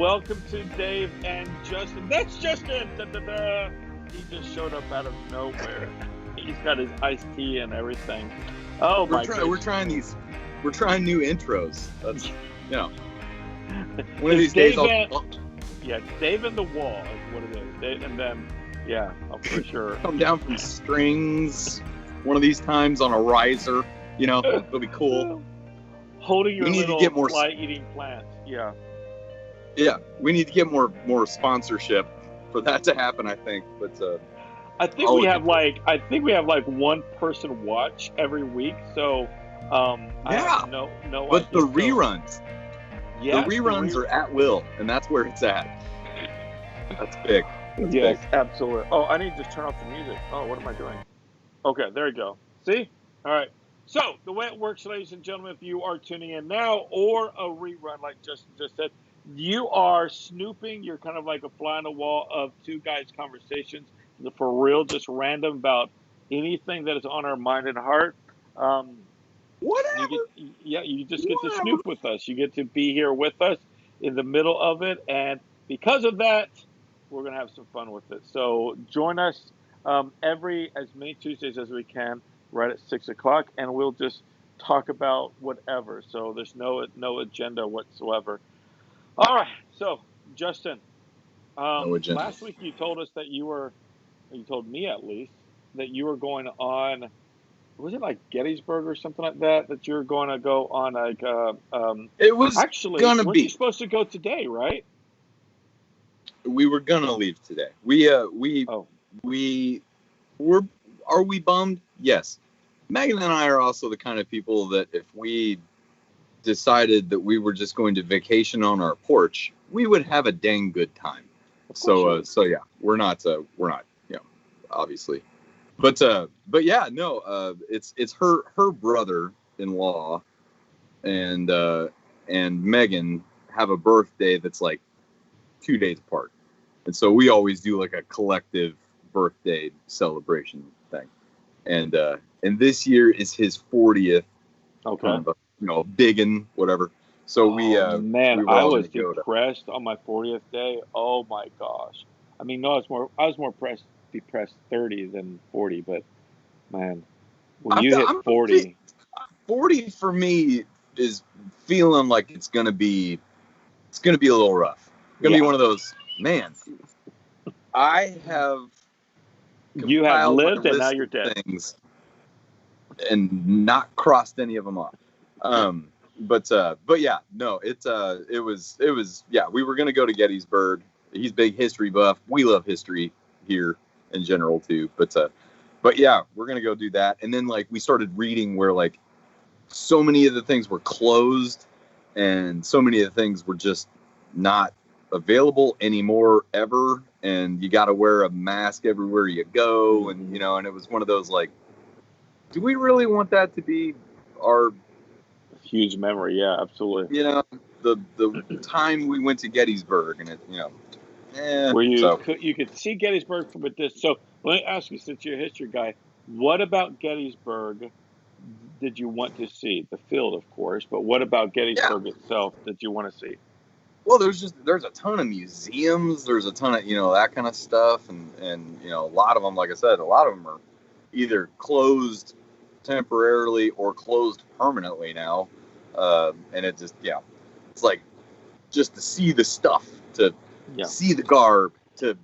welcome to Dave and Justin. That's Justin! Da, da, da. He just showed up out of nowhere. He's got his iced tea and everything. Oh my goodness. We're trying new intros. That's, one of It's these days yeah, Dave and the Wall is what it is. Dave, and then, yeah, for sure. come down from strings one of these times on a riser. It'll be cool. Holding your We need to little get more fly-eating plant. Yeah. Yeah, we need to get more sponsorship for that to happen, I think. But I think we have like one person watch every week, so I have no but idea. the reruns. Yes, the reruns are at will, and that's where it's at. That's big. That's yes, big. absolutely. Oh, I need to just turn off the music. Oh, what am I doing? Okay, there you go. See? All right. So, the way it works, ladies and gentlemen, if you are tuning in now or a rerun, like Justin just said, you are snooping. You're kind of like a fly on the wall of two guys' conversations. For real, just random about anything that is on our mind and heart. Whatever. You just get to snoop with us. You get to be here with us in the middle of it. And because of that, we're going to have some fun with it. So join us as many Tuesdays as we can, right at 6 o'clock, and we'll just talk about whatever. So there's no agenda whatsoever. All right. So, Justin, No agenda. last week you told us that you told me at least, that you were going on, was it like Gettysburg or something like that you were going to go on like, It was actually, gonna weren't be. you supposed to go today, right? We were gonna leave today. Are we bummed? Yes. Megan and I are also the kind of people that if we decided that we were just going to vacation on our porch, we would have a dang good time. So yeah, we're not, obviously, but yeah, no, it's her brother-in-law and Megan have a birthday that's like 2 days apart. And so we always do like a collective birthday celebration thing. And this year is his 40th. Okay. Kind of a biggin, whatever. So we I was depressed on my 40th day. Oh my gosh. I mean, no, I was more depressed 30 than 40, but man, when you hit 40, 40 for me is feeling like it's gonna be a little rough. It's gonna be one of those, man. I have you have lived and now you're dead. Things and not crossed any of them off. But yeah, no, it was yeah, we were gonna go to Gettysburg. He's a big history buff. We love history here in general too. But yeah, we're gonna go do that. And then like we started reading where like so many of the things were closed and so many of the things were just not available anymore ever. And you gotta wear a mask everywhere you go, and and it was one of those like, do we really want that to be our huge memory? Yeah, absolutely. The time we went to Gettysburg, and it, where you could see Gettysburg from a distance. So let me ask you, since you're a history guy, what about Gettysburg did you want to see? The field, of course, but what about Gettysburg itself did you want to see? Well, there's a ton of museums. There's a ton of that kind of stuff, and a lot of them, like I said, a lot of them are either closed temporarily or closed permanently now. And it just, it's like just to see the stuff, to see the garb, to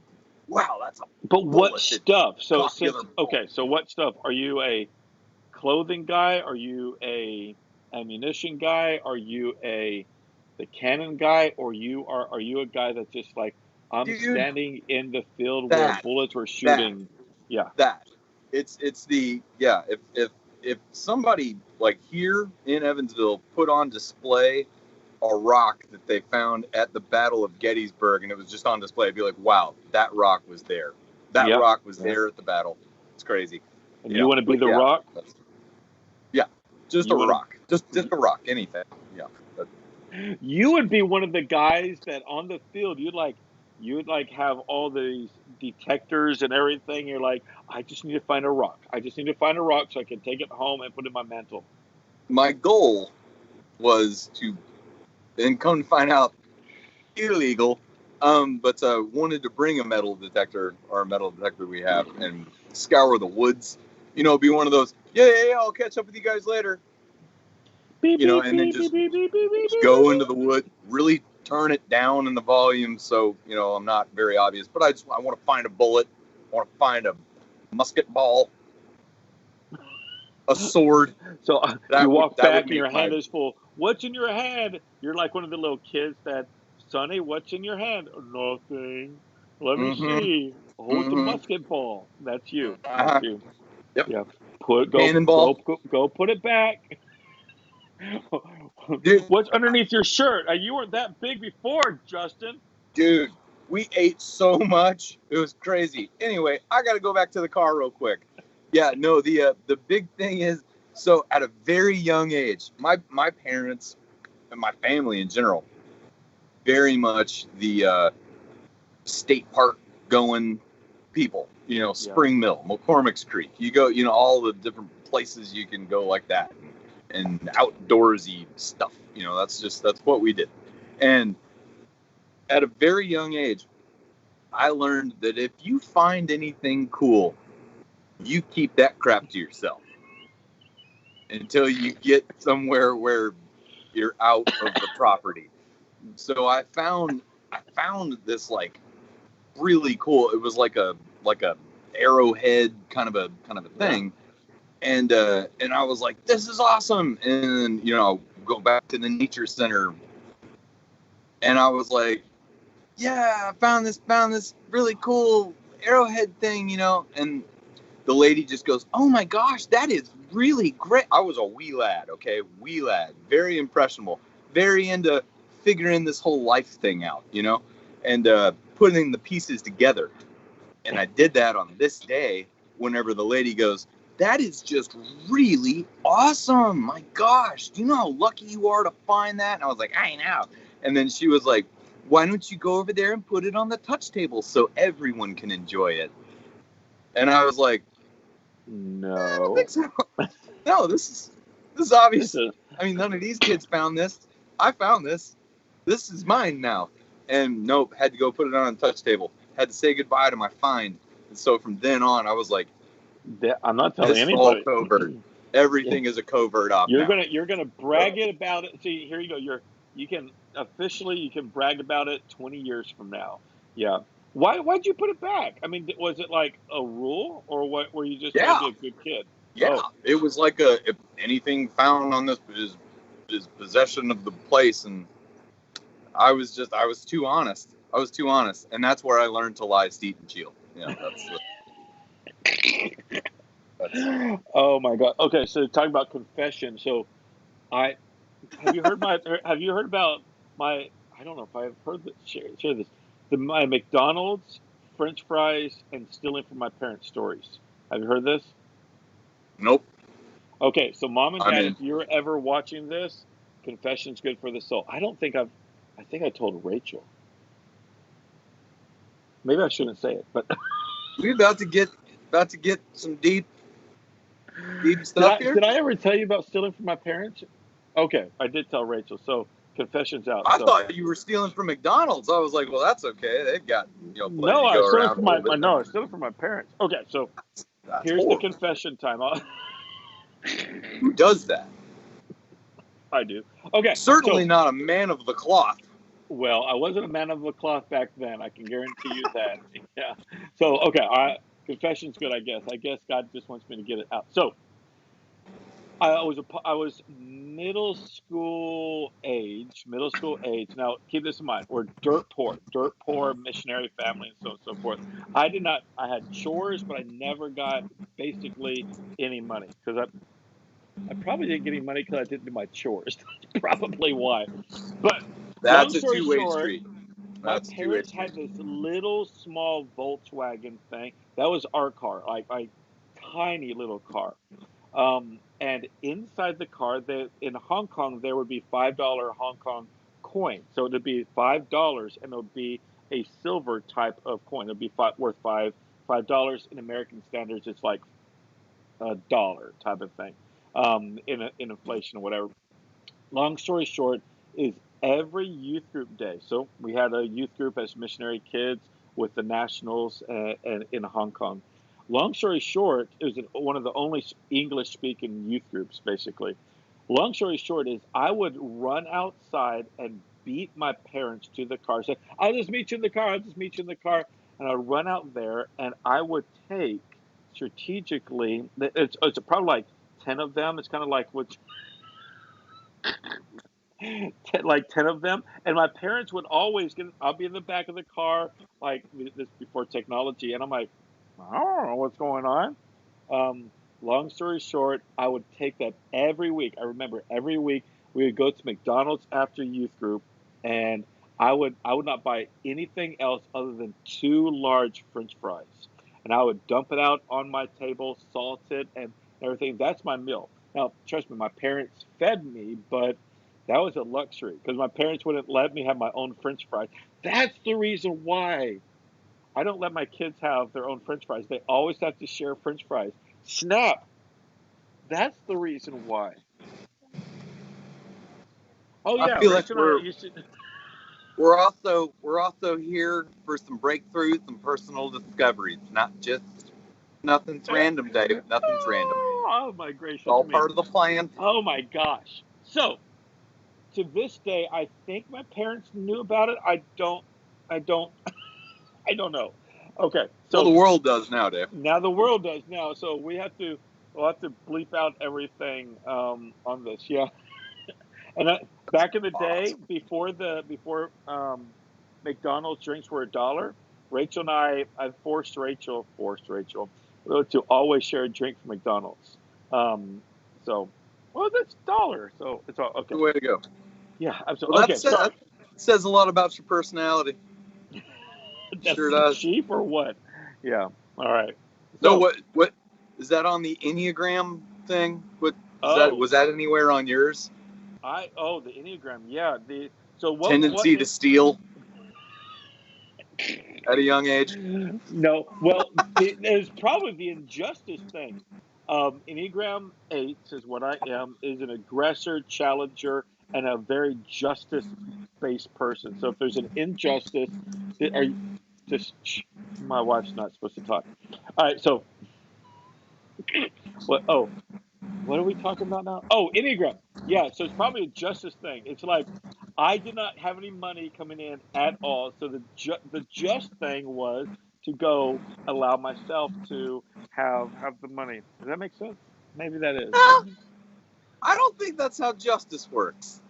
wow, that's a but what stuff? So what stuff? Are you a clothing guy? Are you a ammunition guy? Are you the cannon guy? Or are you a guy that's just like, I'm standing in the field where bullets were shooting? It's the if somebody like here in Evansville put on display a rock that they found at the Battle of Gettysburg and it was just on display, I'd be like, wow, that rock was there. That rock was there at the battle. It's crazy. And you want to be the rock? Just a rock. Just a rock. Anything. Yeah. You would be one of the guys that on the field you'd have all these detectors and everything. You're like, I just need to find a rock. I just need to find a rock so I can take it home and put it in my mantle. My goal was to, and come to find out, illegal. But wanted to bring a metal detector we have and scour the woods. Be one of those. Yeah, I'll catch up with you guys later. Beep, beep, And then beep, just beep, beep, beep, beep, beep, go beep. into the wood. Really turn it down in the volume so I'm not very obvious. But I want to find a bullet. I want to find a musket ball, a sword. So you walk back and your hand is full. What's in your hand? You're like one of the little kids that, Sonny, what's in your hand? Nothing. Let me see. Oh, it's a musket ball. That's you. That's you. Yep. Yeah. Cannonball. Go put it back. Dude, What's underneath your shirt? You weren't that big before, Justin. Dude, we ate so much. It was crazy. Anyway, I got to go back to the car real quick. Yeah, no, the big thing is, so at a very young age, my parents and my family in general, very much the state park going people. Spring Mill, McCormick's Creek. You go, all the different places you can go like that, and outdoorsy stuff. That's what we did. And at a very young age, I learned that if you find anything cool, you keep that crap to yourself until you get somewhere where you're out of the property. So I found this like really cool. It was like a arrowhead kind of a thing, and I was like, this is awesome. And go back to the nature center, and I was like, yeah, I found this really cool arrowhead thing, and the lady just goes, oh my gosh, that is really great. I was a wee lad, okay? Wee lad, very impressionable, very into figuring this whole life thing out, and putting the pieces together. And I did that on this day whenever the lady goes, that is just really awesome. My gosh, do you know how lucky you are to find that? And I was like, I know. And then she was like, why don't you go over there and put it on the touch table so everyone can enjoy it? And I was like, no, I don't think so. No, this is obvious. I mean, none of these kids found this. I found this. This is mine now. And nope, had to go put it on a touch table. Had to say goodbye to my find. And so from then on, I was like, I'm not telling anybody. All covert. Everything is a covert op. You're gonna brag it about it. See, here you go. You can brag about it 20 years from now. Yeah. Why'd you put it back? I mean, was it like a rule, or what? Were you just trying to be a good kid? Yeah, It was like if anything found on this is possession of the place, and I was too honest. And that's where I learned to lie, steal, and shield. Yeah, Oh my God. Okay, so talking about confession. So have you heard about my, I don't know if I've heard this, share this, my McDonald's, French fries, and stealing from my parents' stories. Have you heard this? Nope. Okay, so mom and dad, if you're ever watching this, confession's good for the soul. I think I told Rachel. Maybe I shouldn't say it, but we about to get some deep stuff here. Did I ever tell you about stealing from my parents? Okay, I did tell Rachel. So confession's out. I thought you were stealing from McDonald's. I was like, well, that's okay. They've got plenty to go around. I was stealing from my parents. Okay, so here's horrible. The confession time. Who does that? I do. Okay. Certainly not a man of the cloth. Well, I wasn't a man of the cloth back then. I can guarantee you that. Yeah. So okay, confession's good. I guess God just wants me to get it out. So I was middle school age. Now, keep this in mind. We're dirt poor missionary family, and so on and so forth. I had chores, but I never got basically any money because I probably didn't get any money because I didn't do my chores. That's probably why. But that's long story a two-way short, street. My parents had this little small Volkswagen thing. That was our car, like tiny little car. And inside the car, in Hong Kong, there would be $5 Hong Kong coin. So it would be $5, and it would be a silver type of coin. It would be worth $5. In American standards, it's like a dollar type of thing. In inflation or whatever. Long story short, is every youth group day. So we had a youth group as missionary kids with the Nationals and in Hong Kong. Long story short, it was one of the only English speaking youth groups, basically. Long story short is I would run outside and beat my parents to the car. Say, I'll just meet you in the car. I'll just meet you in the car. And I'd run out there and I would take strategically, it's probably like 10 of them. It's kind of like what like 10 of them, and my parents would always get, I'll be in the back of the car, like this before technology, and I'm like, I don't know what's going on. Long story short, I would take that every week. I remember every week we would go to McDonald's after youth group, and I would not buy anything else other than two large French fries, and I would dump it out on my table, salt it, and everything. That's my meal. Now, trust me, my parents fed me, but that was a luxury because my parents wouldn't let me have my own French fries. That's the reason why I don't let my kids have their own French fries. They always have to share French fries. Snap. That's the reason why. Oh I yeah, feel like Rachel and I used to. we're also here for some breakthroughs, some personal discoveries, not just nothing's random, Dave. Nothing's random. Oh my It's gracious all me. part of the plan. Oh my gosh. So to this day, I think my parents knew about it. I don't. I don't know. Okay, Well, the so world does now, Dave. now the world does now. So we'll have to bleep out everything on this. Yeah. And back in the day, Awesome. before McDonald's drinks were $1, Rachel and I forced Rachel to always share a drink from McDonald's. Um, so, well, that's $1, so it's all okay. Good way to go. Yeah, Well, absolutely. Okay, so that says a lot about your personality. that's Sure does. cheap or what? Yeah. All right. No, So, what is that on the Enneagram thing? What is that? oh, Was that anywhere on yours? the Enneagram. Yeah. So what Tendency to steal at a young age. No, well, there's probably the injustice thing. Enneagram 8 is what I am, is an aggressor, challenger, and a very justice-based person. So if there's an injustice, are you just, my wife's not supposed to talk. All right, so what? Oh, what are we talking about now? Oh, Enneagram. Yeah, so it's probably a justice thing. It's like I did not have any money coming in at all, so the just thing was to go allow myself to have the money. Does that make sense? Maybe that is. No, I don't think that's how justice works.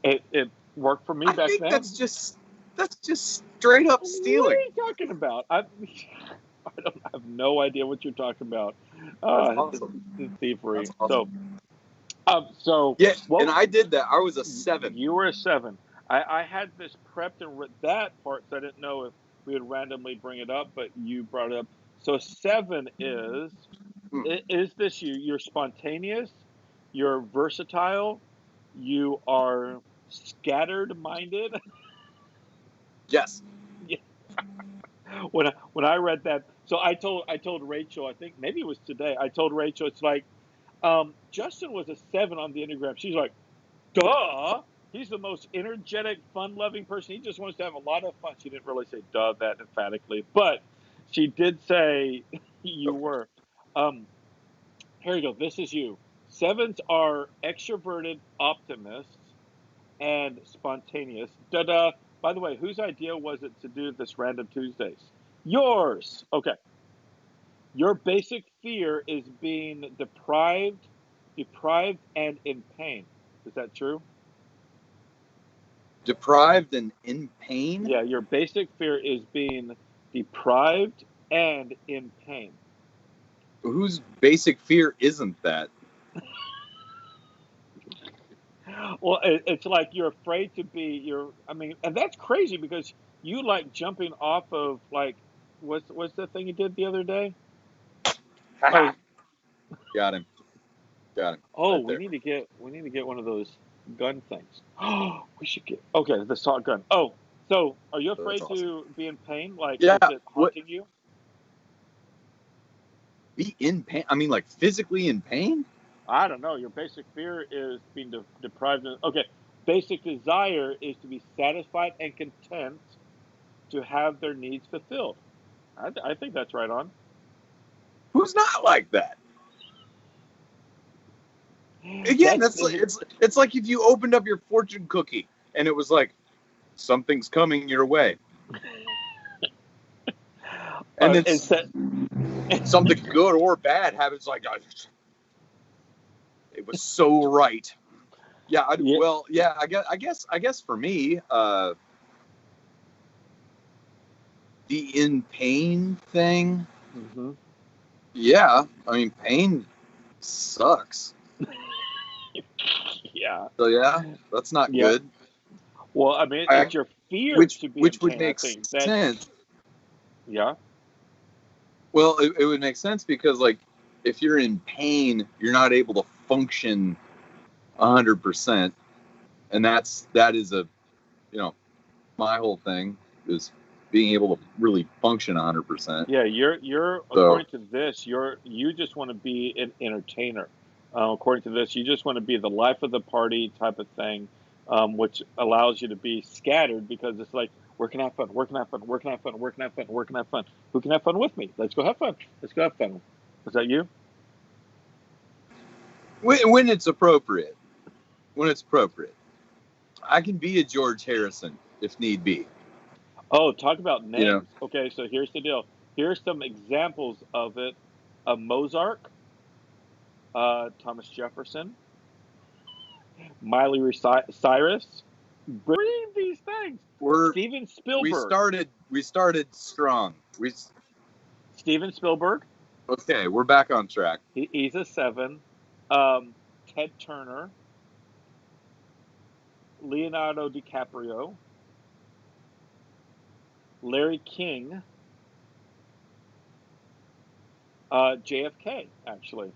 It worked for me I back think then. that's just straight up What are stealing. you talking about? I don't have no idea what you're talking about. That's It's awesome. thievery. That's awesome. So Yeah, and what? I did that. I was a 7. You were a 7. I had this prepped and that part, so I didn't know if we would randomly bring it up, but you brought it up. So 7 Hmm. is this you? You're spontaneous, you're versatile, you are scattered minded. Yes. Yeah. When I read that, so I told Rachel, I think maybe it was today. I told Rachel it's like Justin was a 7 on the Enneagram. She's like, duh. He's the most energetic, fun-loving person. He just wants to have a lot of fun. She didn't really say duh that emphatically, but she did say you Okay. were. Um, Here you go. This is you. Sevens are extroverted optimists and spontaneous. Da da. By the way, whose idea was it to do this random Tuesdays? Yours. Okay. Your basic fear is being deprived and in pain. Is that true? Deprived and in pain. Yeah, your basic fear is being deprived and in pain. Whose basic fear isn't that? Well, it's like you're afraid to be. I mean, and that's crazy because you like jumping off of like what's the thing you did the other day? Oh, Got him. Got him. oh, Right we there. need to get one of those gun things. Oh, we should get okay the assault gun. Oh, so are you That's afraid awesome. to be in pain? Like, Yeah. is it What? haunting you? Be in pain? I mean, like physically in pain? I don't know. Your basic fear is being deprived. Okay, basic desire is to be satisfied and content to have their needs fulfilled. I think that's right on. Who's not like that? Again, it's like if you opened up your fortune cookie and it was like, something's coming your way. And it's something good or bad happens, like, it was so right. Yeah, well, yeah, I guess for me, the in pain thing. Mm-hmm. Yeah, I mean, pain sucks. Yeah. So yeah, that's not good. Well, I mean, it's your fear to be in pain. Would make sense. Yeah. Well, it would make sense because, like, if you're in pain, you're not able to function 100%, and that is a, my whole thing is being able to really function 100%. Yeah, you're according to this, you just want to be an entertainer. According to this, you just want to be the life of the party type of thing, which allows you to be scattered because it's like, where can I have fun? Where can I have fun? Where can I have fun? Where can I have fun? Where can I have fun? Who can have fun with me? Let's go have fun. Let's go have fun. Was that you? When it's appropriate. When it's appropriate. I can be a George Harrison if need be. Oh, talk about names. Okay, so here's the deal. Here's some examples of it. Mozart, Thomas Jefferson, Miley Cyrus. Read these things. Steven Spielberg. We started strong. Steven Spielberg. Okay, we're back on track. He's a 7. Ted Turner. Leonardo DiCaprio. Larry King. JFK, actually.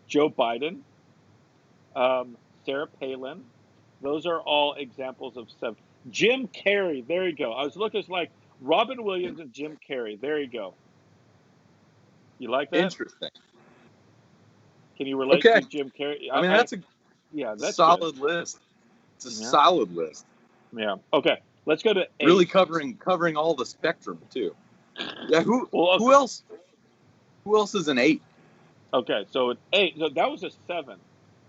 Joe Biden. Sarah Palin. Those are all examples of 7. Jim Carrey. There you go. I was looking, it's like Robin Williams and Jim Carrey. There you go. You like that? Interesting. Can you relate to Jim Carrey? I mean, that's that's solid good. List. It's a solid list. Yeah. Okay. Let's go to 8. Really covering all the spectrum too. Yeah. Who else? Who else is an 8? Okay, so an 8. So that was a 7.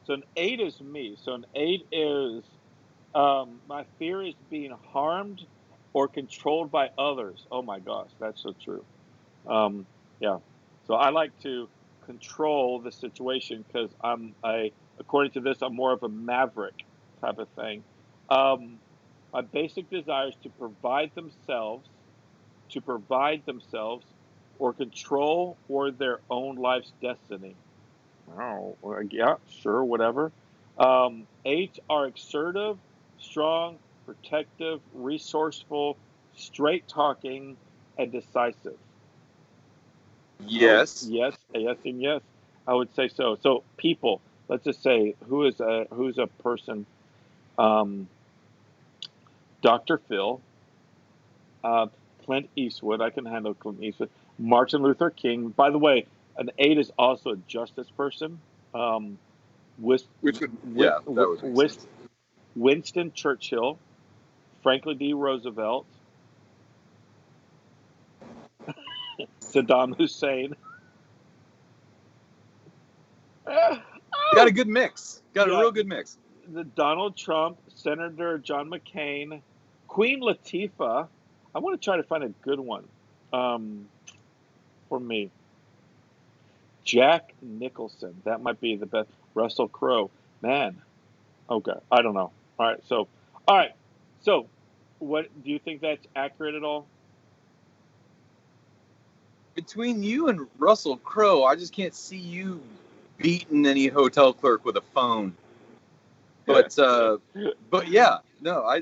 So an 8 is me. So an 8 is my fear is being harmed or controlled by others. Oh my gosh, that's so true. Yeah. So I like to control the situation because according to this, I'm more of a maverick type of thing. My basic desire is to provide themselves, or control or their own life's destiny. Oh, yeah, sure, whatever. 8 are assertive, strong, protective, resourceful, straight talking, and decisive. Yes. Yes, and yes. I would say so. So people, let's just say who's a person? Dr. Phil, Clint Eastwood. I can handle Clint Eastwood. Martin Luther King. By the way, an 8 is also a justice person. Winston Churchill, Franklin D. Roosevelt, Saddam Hussein. Got a good mix. Got a real good mix. The Donald Trump, Senator John McCain, Queen Latifah. I want to try to find a good one for me. Jack Nicholson. That might be the best. Russell Crowe. Man. Okay. I don't know. All right. So, what do you think that's accurate at all? Between you and Russell Crowe, I just can't see you beating any hotel clerk with a phone. But yeah, no,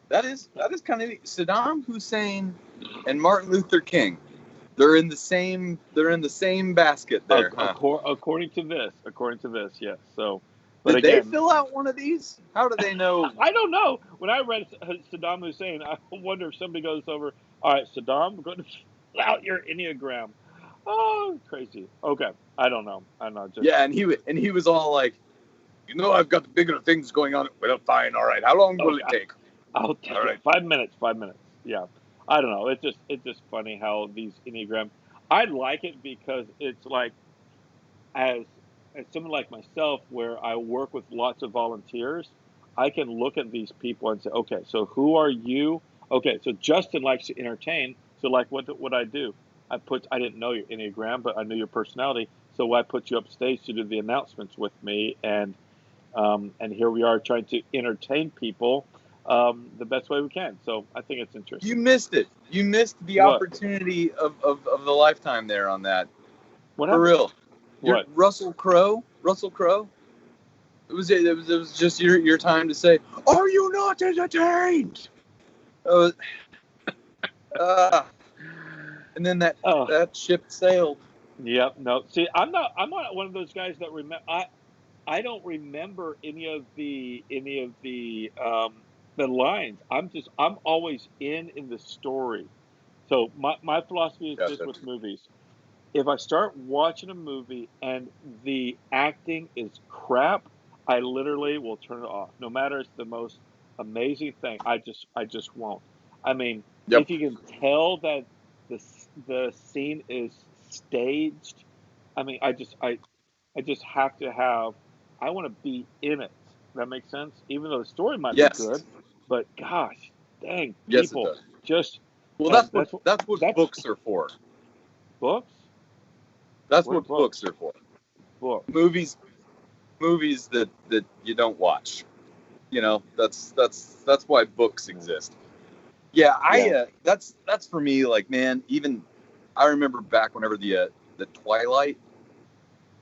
that is kind of Saddam Hussein and Martin Luther King. They're in the same basket there. According to this, yes. So, but did they fill out one of these? How do they know? I don't know. When I read Saddam Hussein, I wonder if somebody goes over. All right, Saddam, we're going to fill out your Enneagram. Oh, crazy. Okay, I don't know. Yeah, and he was all like, You know, I've got bigger things going on. Well, fine, all right. How long will it take? I'll take All right. 5 minutes. 5 minutes. Yeah. I don't know. It's just funny how these Enneagram. I like it because it's like as as someone like myself, where I work with lots of volunteers, I can look at these people and say, okay, so who are you? Okay, so Justin likes to entertain. So like what I do, I didn't know your Enneagram, but I knew your personality. So I put you upstage to do the announcements with me, and here we are trying to entertain people the best way we can. So I think it's You interesting. missed it. You missed the What? opportunity of the lifetime there on that. What For happened? real. You're What? Russell Crowe. Russell Crowe. It was just your time to say, "Are you not entertained?" Uh, uh, and then Oh, that ship sailed. yep. No, see, I'm not one of those guys that remember. I don't remember any of the lines. I'm always in the story. So my philosophy is this Gotcha. with movies. If I start watching a movie and the acting is crap, I literally will turn it off. No matter it's the most amazing thing, I just won't. I mean, Yep. if you can tell that the scene is staged, I mean, I just have to have. I want to be in it. That makes sense. Even though the story might be Yes. good, but gosh, dang, Yes, it people does. just Well, and that's what that's what that's books are for. books. That's What are what books books? are for. Books. Movies that you don't watch. You know, that's why books Yeah. exist. Yeah, Yeah. that's for me. Like, man, even I remember back whenever the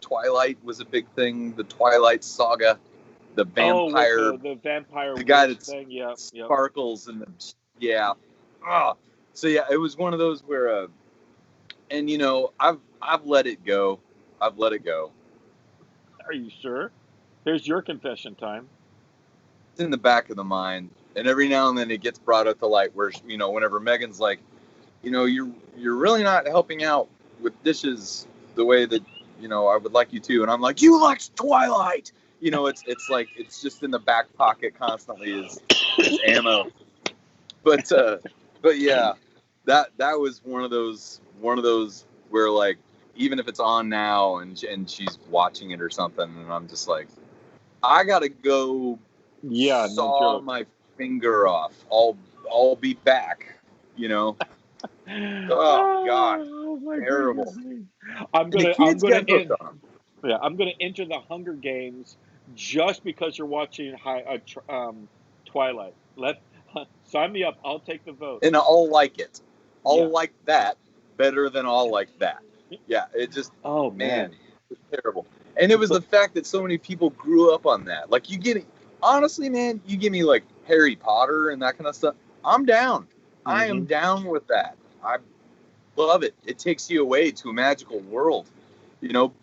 Twilight was a big thing. The Twilight Saga, the Oh, with vampire, the vampire the guy witch that thing. Yep. Yep. sparkles and yeah. Ah. So yeah, it was one of those where, and you know, I've let it go. I've let it go. Are you sure? Here's your confession time. It's in the back of the mind, and every now and then it gets brought up to light. Where you know, whenever Megan's like, you know, you're really not helping out with dishes the way that you know I would like you to, and I'm like, you like Twilight. You know, it's like it's just in the back pocket constantly as ammo. But but yeah, that was one of those where like even if it's on now and she's watching it or something, and I'm just like, I gotta go Yeah. No saw joke. my finger off. I'll be back. You know. Oh gosh, Oh my terrible. goodness me. I'm And the gonna I'm kids gonna get hooked in on them. yeah, I'm gonna enter the Hunger Games just because you're watching Twilight. Let sign me up. I'll take the And votes. I'll like it. I'll Yeah. like that better than I'll like that. Yeah, it just, Oh man, man. it's terrible. And it was So the fact that so many people grew up on that. Like, you get, honestly, man, you give me like Harry Potter and that kind of stuff. I'm down. I am mhm. down with that. I love it. It takes you away to a magical world, you know.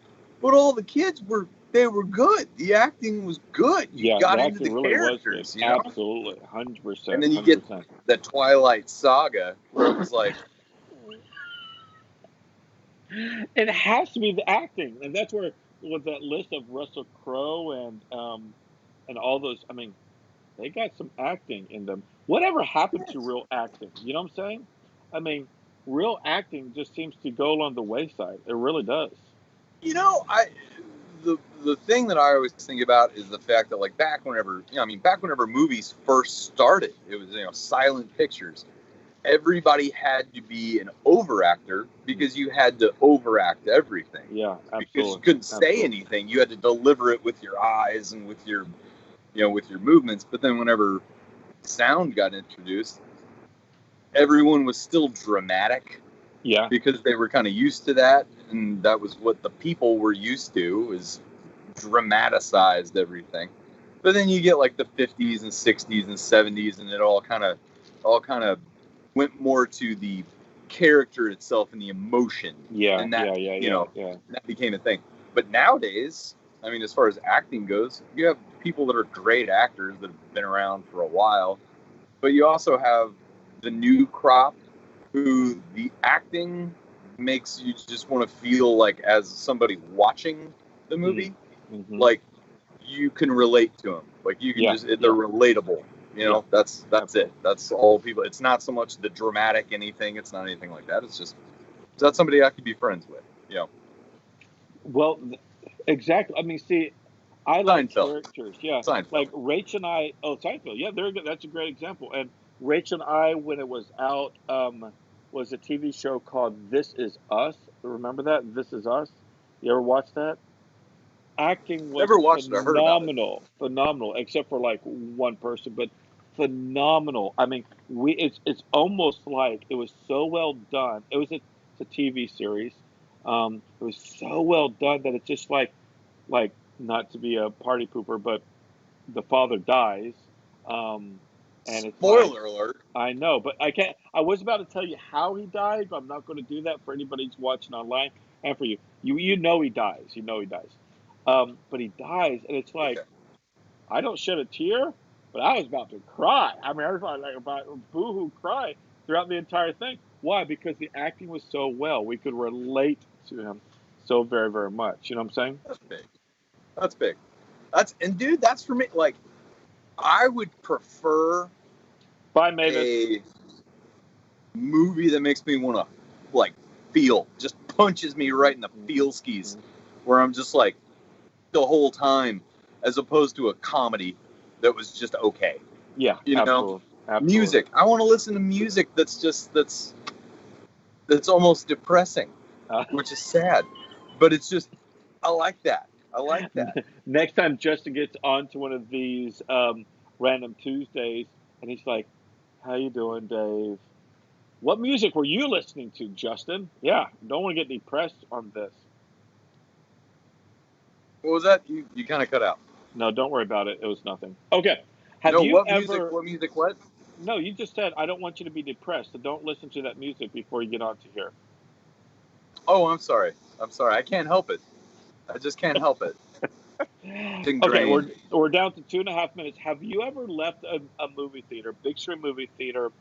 But all the kids they were good. The acting was good. You Yeah, the got into acting the really was good. characters, you know. Absolutely. And 100%. then you get 100%. the Twilight Saga, where it was like, It has to be the acting, and that's where with that list of Russell Crowe and all those. I mean, they got some acting in them. Whatever happened to yes. real acting? You know what I'm saying? I mean, real acting just seems to go along the wayside. It really does. You know, the thing that I always think about is the fact that like back whenever back whenever movies first started, it was silent pictures. Everybody had to be an overactor Mm. because you had to overact everything Yeah, because you absolutely, couldn't say absolutely. anything. You had to deliver it with your eyes and with your with your movements. But then whenever sound got introduced, everyone was still dramatic Yeah, because they were kind of used to that, and that was what the people were used to is dramatized everything. But then you get like the 50s and 60s and 70s, and it all kind of went more to the character itself and the emotion, yeah, and yeah, yeah, yeah, yeah. that became a thing. But nowadays, I mean, as far as acting goes, you have people that are great actors that have been around for a while, but you also have the new crop who the acting makes you just want to feel like as somebody watching the Mm. movie, Mhm. like you can relate to them. Like you can they're relatable. You know, that's it. That's all people. It's not so much the dramatic anything. It's not anything like that. It's just, is that somebody I could be friends with? You know. Well, exactly. I mean, see, I like characters. Yeah. Seinfeld. Like Rach and I. Oh, Seinfeld. Yeah, there. That's a great example. And Rach and I, when it was out, was a TV show called This Is Us. Remember that? This Is Us. You ever watch that? Acting was Never watched it. I heard about it. phenomenal, except for like one person, but phenomenal. I mean, it's almost like it was so well done. It's a TV series. It was so well done that it's just like not to be a party pooper, but the father dies, and it's like, Spoiler alert. I know, but I can't. I was about to tell you how he died, but I'm not going to do that for anybody who's watching online and for you. You know he dies. You know he dies. But he dies, and it's like, Okay. I don't shed a tear, but I was about to cry. I mean, I was like about boohoo cry throughout the entire thing. Why? Because the acting was so well. We could relate to him so very, very much. You know what I'm saying? That's big. That's big. And dude, that's for me. Like, I would prefer Bye, Mavis. a movie that makes me want to, like, feel, just punches me right in the feel skis, where I'm just like, the whole time, as opposed to a comedy that was just okay. Yeah, you absolutely. know, music. I want to listen to music that's almost depressing, which is sad, but it's just, I like that. I like that. Next time Justin gets onto one of these random Tuesdays, and he's like, "How you doing, Dave? What music were you listening to, Justin?" Yeah, don't want to get depressed on this. What was that? You kind of cut out. No, don't worry about it. It was nothing. Okay. Have No, you what ever? music? What music? What? No, you just said I don't want you to be depressed, so don't listen to that music before you get on to here. Oh, I'm sorry. I can't help it. I just can't help it. Okay, we're down to 2.5 minutes. Have you ever left a movie theater, big screen movie theater,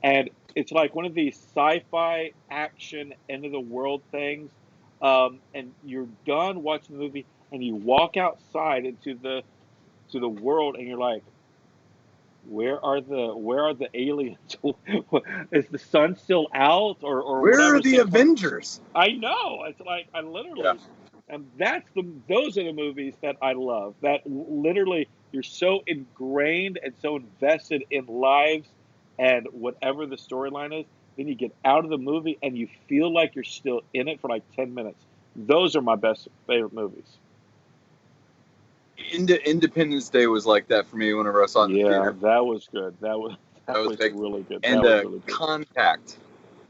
and it's like one of these sci-fi action end of the world things, and you're done watching the movie, and you walk outside into the world, and you're like, where are the aliens? Is the sun still out, or Where whatever? are the Avengers? I know. It's like I literally, and those are the movies that I love. That literally you're so ingrained and so invested in lives and whatever the storyline is. Then you get out of the movie and you feel like you're still in it for like 10 minutes. Those are my best favorite movies. Independence Day was like that for me whenever I saw it in the theater. That was good. That was big. really good. And that was really good.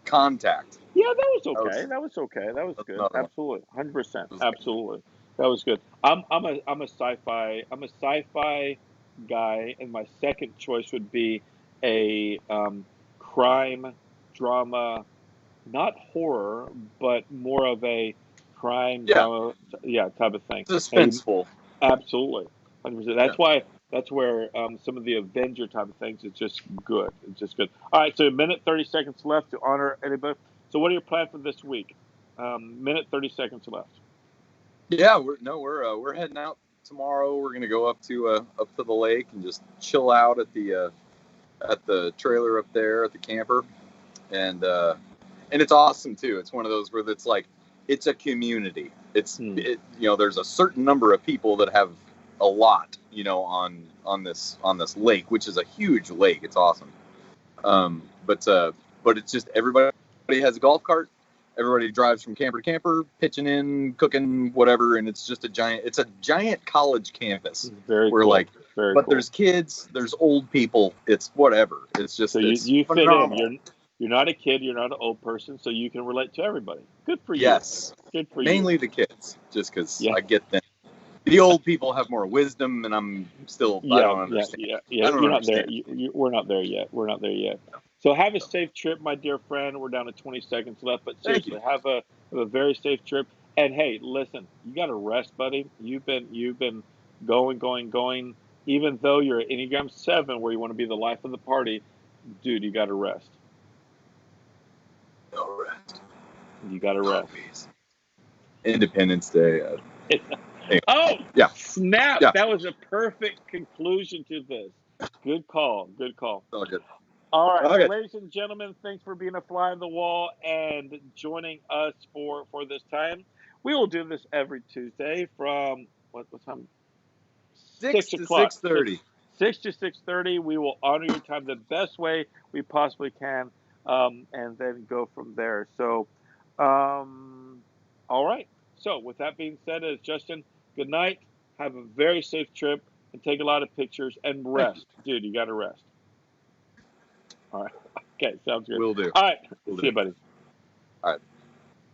Contact. Yeah, that was okay. That was okay. That was good. Absolutely, 100%. Absolutely, that was good. I'm a sci-fi guy, and my second choice would be a crime drama, not horror, but more of a crime drama, type of thing. Suspenseful. Absolutely, 100%. That's where some of the Avenger type of things is just good. It's just good. All right, so a minute 30 seconds left to honor anybody. So what are your plans for this week? Minute 30 seconds left. Yeah, we're heading out tomorrow. We're gonna go up to the lake and just chill out at the trailer up there at the camper, and it's awesome too. It's one of those where it's like, it's a community. There's a certain number of people that have a lot, on this lake, which is a huge lake. It's awesome. But it's just, everybody has a golf cart. Everybody drives from camper to camper, pitching in, cooking, whatever, and it's just a giant college campus. Very cool. Cool. There's kids, there's old people. It's whatever. It's just, so you fit in. You're not a kid. You're not an old person, so you can relate to everybody. Good for you. Yes. Good for Mainly you. the kids, just because I get them. The old people have more wisdom, and I'm still, I don't understand. Yeah. You're not there. We're not there yet. We're not there yet. So have a safe trip, my dear friend. We're down to 20 seconds left, but seriously, have a very safe trip. And hey, listen, you got to rest, buddy. You've been going. Even though you're at Enneagram 7, where you want to be the life of the party, dude, you got to rest. No rest. You got to rest. Independence Day. Oh, Yeah. snap. Yeah. That was a perfect conclusion to this. Good call. Good call. All good. All right, Okay. ladies and gentlemen, thanks for being a fly on the wall and joining us for this time. We will do this every Tuesday from what time? 6 to o'clock. 6:30. 6 to 6:30. We will honor your time the best way we possibly can, and then go from there. So, all right. So, with that being said, as Justin, good night. Have a very safe trip and take a lot of pictures and rest, dude. You got to rest. All right. Okay, sounds good. Will do. All right. Will See do. you, buddy. All right.